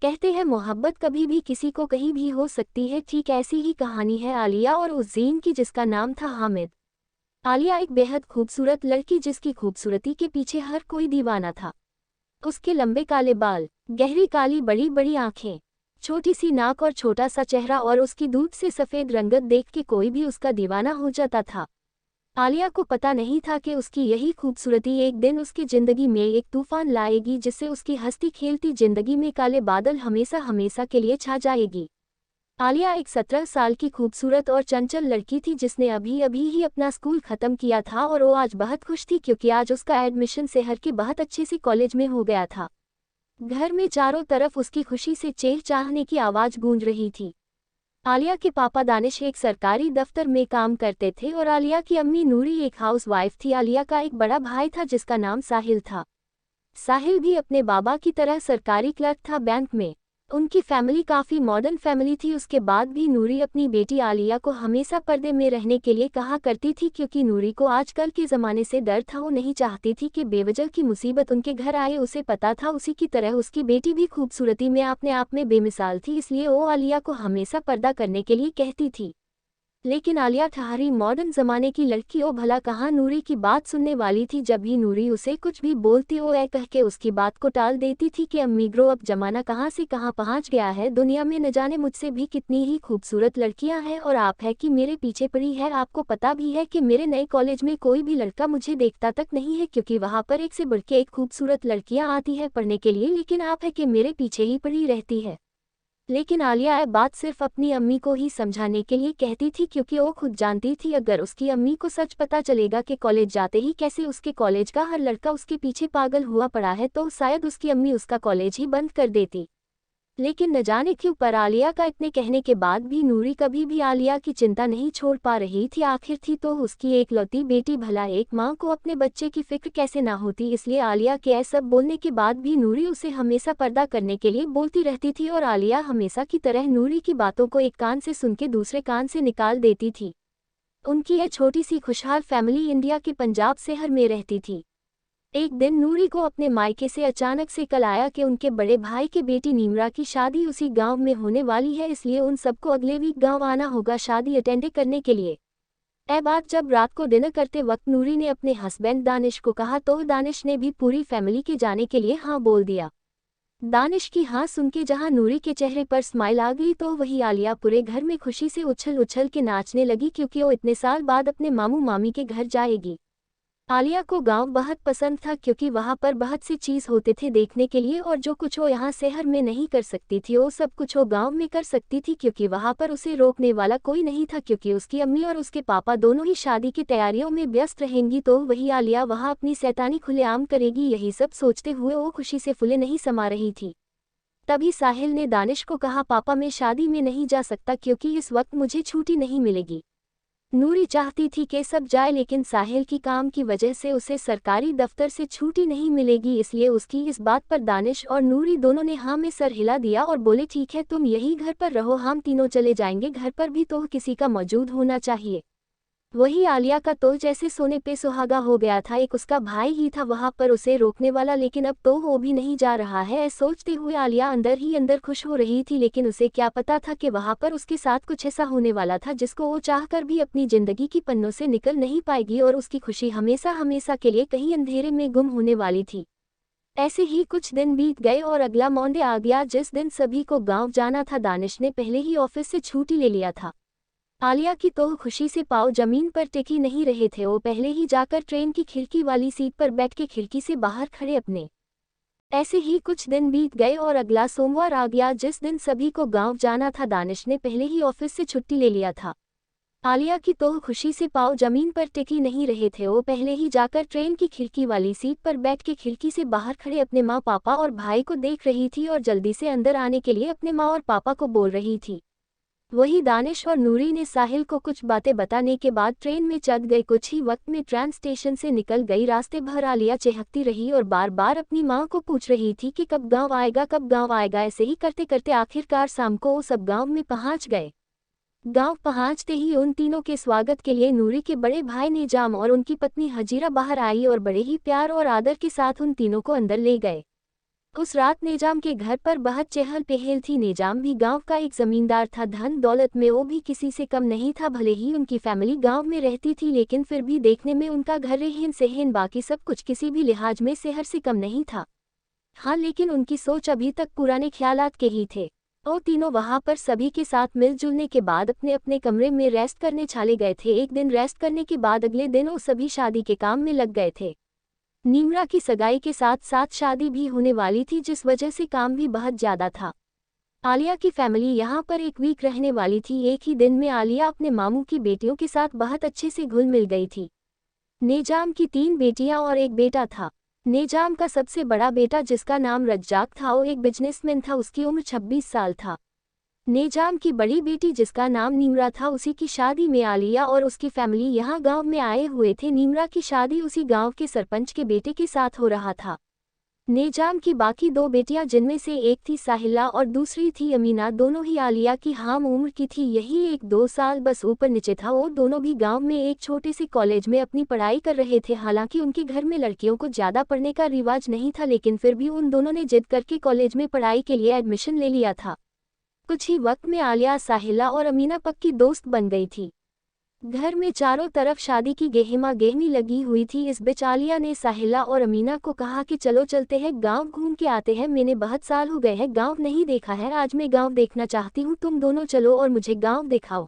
कहते हैं मोहब्बत कभी भी किसी को कहीं भी हो सकती है। ठीक ऐसी ही कहानी है आलिया और उज्जैन की, जिसका नाम था हामिद। आलिया एक बेहद खूबसूरत लड़की, जिसकी खूबसूरती के पीछे हर कोई दीवाना था। उसके लंबे काले बाल, गहरी काली बड़ी बड़ी आंखें, छोटी सी नाक और छोटा सा चेहरा और उसकी दूध से सफ़ेद रंगत देख के कोई भी उसका दीवाना हो जाता था। आलिया को पता नहीं था कि उसकी यही खूबसूरती एक दिन उसकी जिंदगी में एक तूफान लाएगी, जिससे उसकी हंसती खेलती जिंदगी में काले बादल हमेशा हमेशा के लिए छा जाएगी। आलिया एक 17 साल की खूबसूरत और चंचल लड़की थी, जिसने अभी अभी ही अपना स्कूल खत्म किया था और वो आज बहुत खुश थी क्योंकि आज उसका एडमिशन शहर के बहुत अच्छे सी कॉलेज में हो गया था। घर में चारों तरफ उसकी खुशी से चहचहाने की आवाज़ गूंज रही थी। आलिया के पापा दानिश एक सरकारी दफ्तर में काम करते थे और आलिया की अम्मी नूरी एक हाउस वाइफ थी। आलिया का एक बड़ा भाई था जिसका नाम साहिल था। साहिल भी अपने बाबा की तरह सरकारी क्लर्क था बैंक में। उनकी फैमिली काफ़ी मॉडर्न फैमिली थी। उसके बाद भी नूरी अपनी बेटी आलिया को हमेशा पर्दे में रहने के लिए कहा करती थी, क्योंकि नूरी को आजकल के ज़माने से डर था। वो नहीं चाहती थी कि बेवजह की मुसीबत उनके घर आए। उसे पता था उसी की तरह उसकी बेटी भी खूबसूरती में अपने आप में बेमिसाल थी, इसलिए वो आलिया को हमेशा पर्दा करने के लिए कहती थी। लेकिन आलिया ठहरी मॉडर्न ज़माने की लड़की, ओ भला कहाँ नूरी की बात सुनने वाली थी। जब भी नूरी उसे कुछ भी बोलती वो ऐ कह के उसकी बात को टाल देती थी कि अम्मी ग्रो अप, ज़माना कहाँ से कहाँ पहुँच गया है। दुनिया में न जाने मुझसे भी कितनी ही खूबसूरत लड़कियाँ हैं और आप है कि मेरे पीछे पड़ी है। आपको पता भी है कि मेरे नए कॉलेज में कोई भी लड़का मुझे देखता तक नहीं है, क्योंकि वहाँ पर एक से बढ़ के एक खूबसूरत लड़कियाँ आती है पढ़ने के लिए, लेकिन आप है कि मेरे पीछे ही पड़ी रहती है। लेकिन आलिया यह बात सिर्फ अपनी अम्मी को ही समझाने के लिए कहती थी, क्योंकि वो खुद जानती थी अगर उसकी अम्मी को सच पता चलेगा कि कॉलेज जाते ही कैसे उसके कॉलेज का हर लड़का उसके पीछे पागल हुआ पड़ा है, तो शायद उसकी अम्मी उसका कॉलेज ही बंद कर देती। लेकिन न जाने क्यों पर आलिया का इतने कहने के बाद भी नूरी कभी भी आलिया की चिंता नहीं छोड़ पा रही थी। आखिर थी तो उसकी एकलौती बेटी, भला एक माँ को अपने बच्चे की फिक्र कैसे ना होती। इसलिए आलिया के ऐसा सब बोलने के बाद भी नूरी उसे हमेशा पर्दा करने के लिए बोलती रहती थी और आलिया हमेशा की तरह नूरी की बातों को एक कान से सुन के दूसरे कान से निकाल देती थी। उनकी यह छोटी सी खुशहाल फैमिली इंडिया के पंजाब शहर में रहती थी। एक दिन नूरी को अपने मायके से अचानक से कल आया कि उनके बड़े भाई के बेटी नीमरा की शादी उसी गांव में होने वाली है, इसलिए उन सबको अगले वीक गांव आना होगा शादी अटेंड करने के लिए। यह बात जब रात को डिनर करते वक्त नूरी ने अपने हस्बैंड दानिश को कहा तो दानिश ने भी पूरी फैमिली के जाने के लिए हाँ बोल दिया। दानिश की हाँ सुन के जहाँ नूरी के चेहरे पर स्माइल आ गई, तो वही आलिया पूरे घर में खुशी से उछल उछल के नाचने लगी, क्योंकि वो इतने साल बाद अपने मामू मामी के घर जाएगी। आलिया को गांव बहुत पसंद था, क्योंकि वहां पर बहुत सी चीज़ होते थे देखने के लिए, और जो कुछ वो यहाँ शहर में नहीं कर सकती थी वो सब कुछ वो गांव में कर सकती थी, क्योंकि वहां पर उसे रोकने वाला कोई नहीं था। क्योंकि उसकी अम्मी और उसके पापा दोनों ही शादी की तैयारियों में व्यस्त रहेंगी, तो वही आलिया वहां अपनी शैतानी खुलेआम करेगी। यही सब सोचते हुए वो खुशी से फूले नहीं समा रही थी। तभी साहिल ने दानिश को कहा, पापा मैं शादी में नहीं जा सकता क्योंकि इस वक्त मुझे छुट्टी नहीं मिलेगी। नूरी चाहती थी कि सब जाए, लेकिन साहिल की काम की वजह से उसे सरकारी दफ्तर से छुट्टी नहीं मिलेगी, इसलिए उसकी इस बात पर दानिश और नूरी दोनों ने हाँ में सर हिला दिया और बोले ठीक है तुम यही घर पर रहो, हम तीनों चले जाएंगे। घर पर भी तो किसी का मौजूद होना चाहिए। वही आलिया का तो जैसे सोने पे सुहागा हो गया था। एक उसका भाई ही था वहां पर उसे रोकने वाला, लेकिन अब तो वो भी नहीं जा रहा है। सोचते हुए आलिया अंदर ही अंदर खुश हो रही थी, लेकिन उसे क्या पता था कि वहां पर उसके साथ कुछ ऐसा होने वाला था जिसको वो चाहकर भी अपनी जिंदगी की पन्नों से निकल नहीं पाएगी, और उसकी खुशी हमेशा हमेशा के लिए कहीं अंधेरे में गुम होने वाली थी। ऐसे ही कुछ दिन बीत गए और अगला मंडे आ गया, जिस दिन सभी को गाँव जाना था। दानिश ने पहले ही ऑफिस से छुट्टी ले लिया था। आलिया की तो खुशी से पाँव जमीन पर टिक ही नहीं रहे थे। वो पहले ही जाकर ट्रेन की खिड़की वाली सीट पर बैठ के खिड़की से बाहर खड़े अपने। ऐसे ही कुछ दिन बीत गए और अगला सोमवार आ गया, जिस दिन सभी को गांव जाना था। दानिश ने पहले ही ऑफिस से छुट्टी ले लिया था। आलिया की तो खुशी से पाँव जमीन पर टिक ही नहीं रहे थे। वो पहले ही जाकर ट्रेन की खिड़की वाली सीट पर बैठ के खिड़की से बाहर खड़े अपने माँ पापा और भाई को देख रही थी और जल्दी से अंदर आने के लिए अपने माँ और पापा को बोल रही थी। वही दानिश और नूरी ने साहिल को कुछ बातें बताने के बाद ट्रेन में चढ़ गए। कुछ ही वक्त में ट्रेन स्टेशन से निकल गई। रास्ते भर आलिया चहकती रही और बार बार अपनी माँ को पूछ रही थी कि कब गांव आएगा, कब गांव आएगा। ऐसे ही करते करते आखिरकार शाम को वो सब गांव में पहुंच गए। गांव पहुंचते ही उन तीनों के स्वागत के लिए नूरी के बड़े भाई निजाम और उनकी पत्नी हजीरा बाहर आई और बड़े ही प्यार और आदर के साथ उन तीनों को अंदर ले गए। उस रात नेजाम के घर पर बहुत चहल पहल थी। नेजाम भी गांव का एक जमींदार था, धन दौलत में वो भी किसी से कम नहीं था। भले ही उनकी फैमिली गांव में रहती थी, लेकिन फिर भी देखने में उनका घर रहन सहन बाकी सब कुछ किसी भी लिहाज में शहर से कम नहीं था। हाँ, लेकिन उनकी सोच अभी तक पुराने ख्यालात के ही थे। वो तीनों वहां पर सभी के साथ मिलजुलने के बाद अपने अपने कमरे में रेस्ट करने चले गए थे। एक दिन रेस्ट करने के बाद अगले दिन वो सभी शादी के काम में लग गए थे। नीमरा की सगाई के साथ साथ शादी भी होने वाली थी, जिस वजह से काम भी बहुत ज्यादा था। आलिया की फैमिली यहाँ पर एक वीक रहने वाली थी। एक ही दिन में आलिया अपने मामू की बेटियों के साथ बहुत अच्छे से घुल मिल गई थी। नेजाम की 3 बेटियां और एक बेटा था। नेजाम का सबसे बड़ा बेटा, जिसका नाम रज्जाक था, वो एक बिजनेसमैन था। उसकी उम्र 26 साल था। नेजाम की बड़ी बेटी, जिसका नाम नीमरा था, उसी की शादी में आलिया और उसकी फैमिली यहाँ गांव में आए हुए थे। नीमरा की शादी उसी गांव के सरपंच के बेटे के साथ हो रहा था। नेजाम की बाकी 2 बेटियां, जिनमें से एक थी साहिला और दूसरी थी अमीना, दोनों ही आलिया की हम उम्र की थी। यही 1-2 साल बस ऊपर नीचे था। वो दोनों भी गांव में एक छोटे से कॉलेज में अपनी पढ़ाई कर रहे थे। हालांकि उनके घर में लड़कियों को ज़्यादा पढ़ने का रिवाज नहीं था, लेकिन फिर भी उन दोनों ने जिद करके कॉलेज में पढ़ाई के लिए एडमिशन ले लिया था। कुछ ही वक्त में आलिया, साहिला और अमीना पक्की दोस्त बन गई थी। घर में चारों तरफ शादी की गहमा गहमी लगी हुई थी। इस बीच आलिया ने साहिला और अमीना को कहा कि चलो चलते हैं, गांव घूम के आते हैं। मैंने बहुत साल हो गए हैं गांव नहीं देखा है, आज मैं गांव देखना चाहती हूँ। तुम दोनों चलो और मुझे गांव दिखाओ।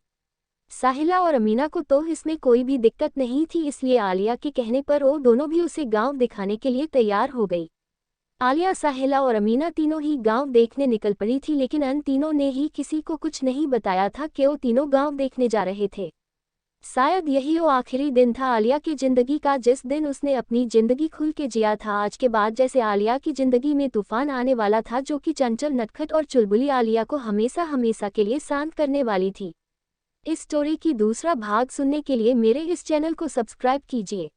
साहिला और अमीना को तो इसमें कोई भी दिक्कत नहीं थी, इसलिए आलिया के कहने पर वो दोनों भी उसे गांव दिखाने के लिए तैयार हो गई। आलिया, साहिला और अमीना तीनों ही गांव देखने निकल पड़ी थी, लेकिन अन तीनों ने ही किसी को कुछ नहीं बताया था कि वो तीनों गांव देखने जा रहे थे। शायद यही वो आखिरी दिन था आलिया की जिंदगी का, जिस दिन उसने अपनी जिंदगी खुल के जिया था। आज के बाद जैसे आलिया की जिंदगी में तूफान आने वाला था, जो कि चंचल, नटखट और चुलबुली आलिया को हमेशा हमेशा के लिए शांत करने वाली थी। इस स्टोरी की दूसरा भाग सुनने के लिए मेरे इस चैनल को सब्सक्राइब कीजिए।